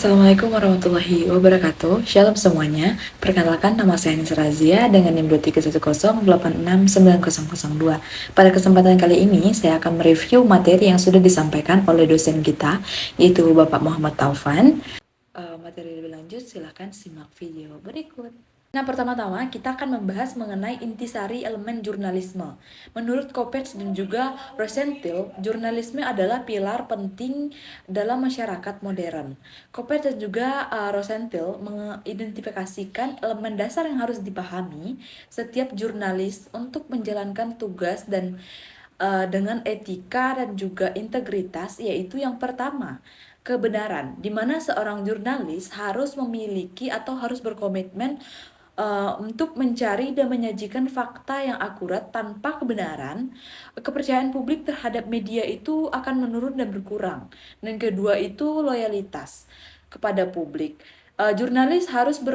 Assalamualaikum warahmatullahi wabarakatuh. Shalom semuanya. Perkenalkan, nama saya Nisa Razia dengan NIM 23108690002. Pada kesempatan kali ini, saya akan mereview materi yang sudah disampaikan oleh dosen kita, yaitu Bapak Muhammad Taufan. Materi lebih lanjut, silahkan simak video berikut. Nah, pertama-tama kita akan membahas mengenai intisari elemen jurnalisme. Menurut Kopets dan juga Rosenthal, jurnalisme adalah pilar penting dalam masyarakat modern. Kopets dan juga Rosenthal mengidentifikasikan elemen dasar yang harus dipahami setiap jurnalis untuk menjalankan tugas dan dengan etika dan juga integritas, yaitu yang pertama, kebenaran, di mana seorang jurnalis harus memiliki atau harus berkomitmen untuk mencari dan menyajikan fakta yang akurat. Tanpa kebenaran, kepercayaan publik terhadap media itu akan menurun dan berkurang. Dan kedua itu loyalitas kepada publik. Jurnalis harus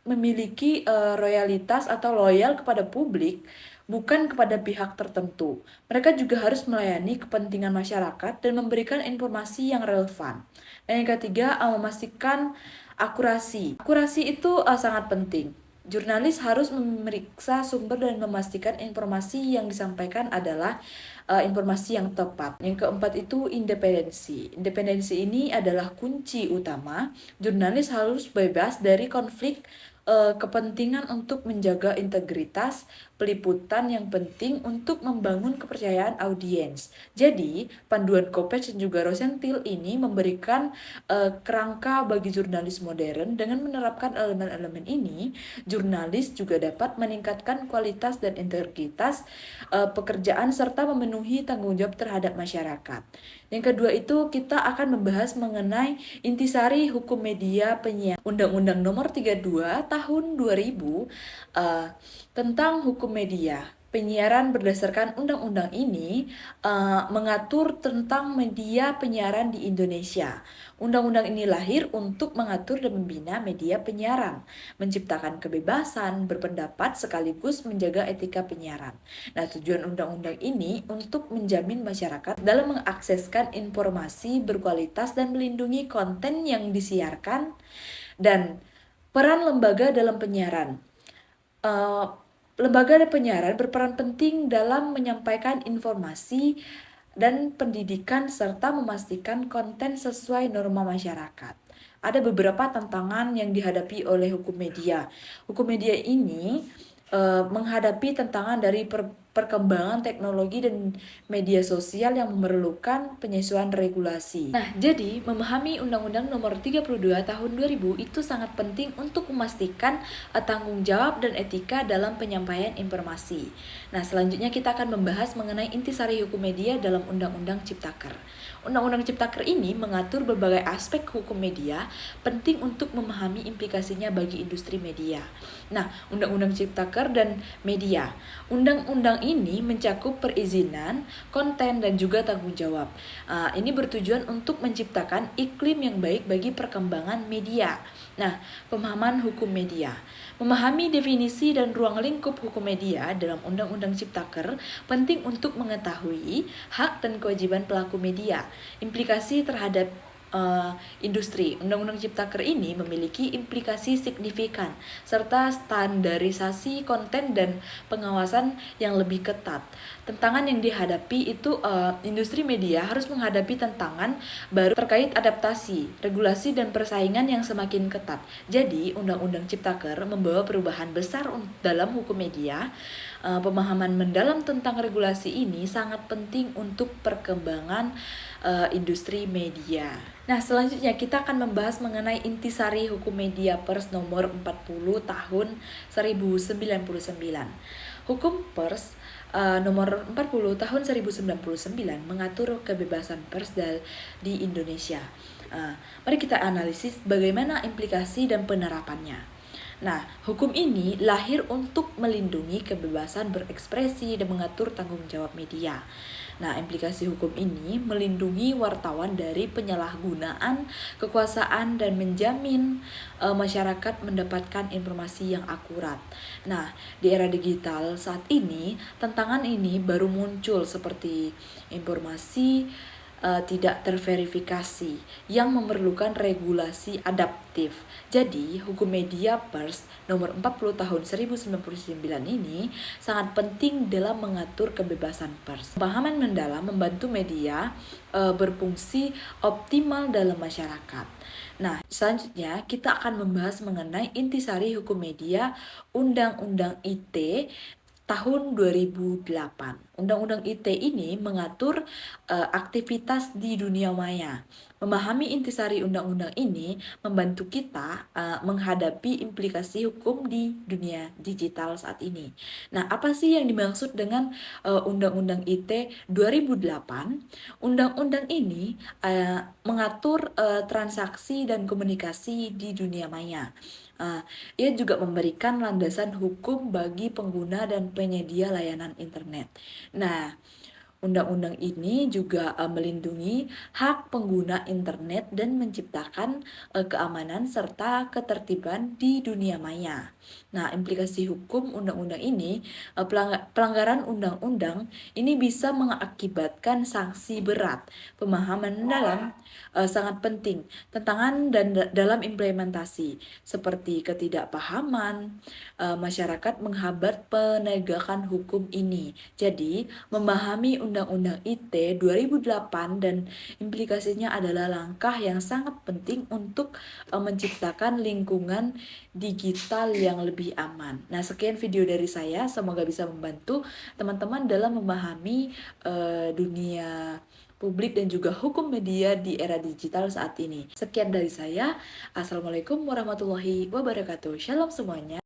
memiliki loyalitas atau loyal kepada publik, bukan kepada pihak tertentu. Mereka juga harus melayani kepentingan masyarakat dan memberikan informasi yang relevan. Dan yang ketiga, memastikan akurasi. Akurasi itu sangat penting. Jurnalis harus memeriksa sumber dan memastikan informasi yang disampaikan adalah informasi yang tepat. Yang keempat itu independensi. Independensi ini adalah kunci utama. Jurnalis harus bebas dari konflik kepentingan untuk menjaga integritas peliputan yang penting untuk membangun kepercayaan audiens. Jadi, panduan Kopets dan juga Rosenthal ini memberikan kerangka bagi jurnalis modern. Dengan menerapkan elemen-elemen ini, jurnalis juga dapat meningkatkan kualitas dan integritas pekerjaan serta memenuhi tanggung jawab terhadap masyarakat. Yang kedua itu kita akan membahas mengenai intisari hukum media penyiaran. Undang-Undang Nomor 32 Tahun 2000 tentang hukum media penyiaran. Berdasarkan undang-undang ini mengatur tentang media penyiaran di Indonesia. Undang-undang ini lahir untuk mengatur dan membina media penyiaran, menciptakan kebebasan berpendapat sekaligus menjaga etika penyiaran. Nah, tujuan undang-undang ini untuk menjamin masyarakat dalam mengakseskan informasi berkualitas dan melindungi konten yang disiarkan. Dan peran lembaga dalam penyiaran. Lembaga penyiaran berperan penting dalam menyampaikan informasi dan pendidikan serta memastikan konten sesuai norma masyarakat. Ada beberapa tantangan yang dihadapi oleh hukum media. Hukum media ini menghadapi tantangan dari perkembangan teknologi dan media sosial yang memerlukan penyesuaian regulasi. Nah, jadi memahami Undang-Undang Nomor 32 Tahun 2000 itu sangat penting untuk memastikan tanggung jawab dan etika dalam penyampaian informasi. Nah, selanjutnya kita akan membahas mengenai intisari hukum media dalam Undang-Undang Ciptaker. Undang-Undang Ciptaker ini mengatur berbagai aspek hukum media, penting untuk memahami implikasinya bagi industri media. Nah, Undang-Undang Ciptaker dan media. Undang-undang ini mencakup perizinan, konten, dan juga tanggung jawab. Ini bertujuan untuk menciptakan iklim yang baik bagi perkembangan media. Nah, pemahaman hukum media. Memahami definisi dan ruang lingkup hukum media dalam Undang-Undang Ciptaker penting untuk mengetahui hak dan kewajiban pelaku media, implikasi terhadap industri. Undang-Undang Ciptaker ini memiliki implikasi signifikan serta standarisasi konten dan pengawasan yang lebih ketat. Tantangan yang dihadapi itu industri media harus menghadapi tantangan baru terkait adaptasi, regulasi dan persaingan yang semakin ketat. Jadi, Undang-Undang Ciptaker membawa perubahan besar dalam hukum media. Pemahaman mendalam tentang regulasi ini sangat penting untuk perkembangan industri media. Nah, selanjutnya kita akan membahas mengenai intisari hukum media Pers nomor 40 tahun 1099. Hukum Pers nomor 40 tahun 1099 mengatur kebebasan pers di Indonesia. Mari kita analisis bagaimana implikasi dan penerapannya. Nah, hukum ini lahir untuk melindungi kebebasan berekspresi dan mengatur tanggung jawab media. Nah, implikasi hukum ini melindungi wartawan dari penyalahgunaan kekuasaan dan menjamin masyarakat mendapatkan informasi yang akurat. Nah, di era digital saat ini, tantangan ini baru muncul seperti informasi tidak terverifikasi yang memerlukan regulasi adaptif. Jadi, hukum media pers nomor 40 tahun 1999 ini sangat penting dalam mengatur kebebasan pers. Pemahaman mendalam membantu media berfungsi optimal dalam masyarakat. Nah, selanjutnya kita akan membahas mengenai intisari hukum media Undang-Undang ITE tahun 2008. Undang-Undang ITE ini mengatur aktivitas di dunia maya. Memahami intisari undang-undang ini membantu kita menghadapi implikasi hukum di dunia digital saat ini. Nah, apa sih yang dimaksud dengan Undang-Undang ITE 2008? Undang-undang ini mengatur transaksi dan komunikasi di dunia maya. Ia juga memberikan landasan hukum bagi pengguna dan penyedia layanan internet. Nah, undang-undang ini juga melindungi hak pengguna internet dan menciptakan keamanan serta ketertiban di dunia maya. Nah, implikasi hukum undang-undang ini, pelanggaran undang-undang ini bisa mengakibatkan sanksi berat. Pemahaman dalam sangat penting. Tantangan dalam implementasi seperti ketidakpahaman masyarakat menghambat penegakan hukum ini. Jadi, memahami Undang-Undang ITE 2008 dan implikasinya adalah langkah yang sangat penting untuk menciptakan lingkungan digital yang lebih aman. Nah, sekian video dari saya, semoga bisa membantu teman-teman dalam memahami dunia publik dan juga hukum media di era digital saat ini. Sekian dari saya. Assalamualaikum warahmatullahi wabarakatuh. Shalom semuanya.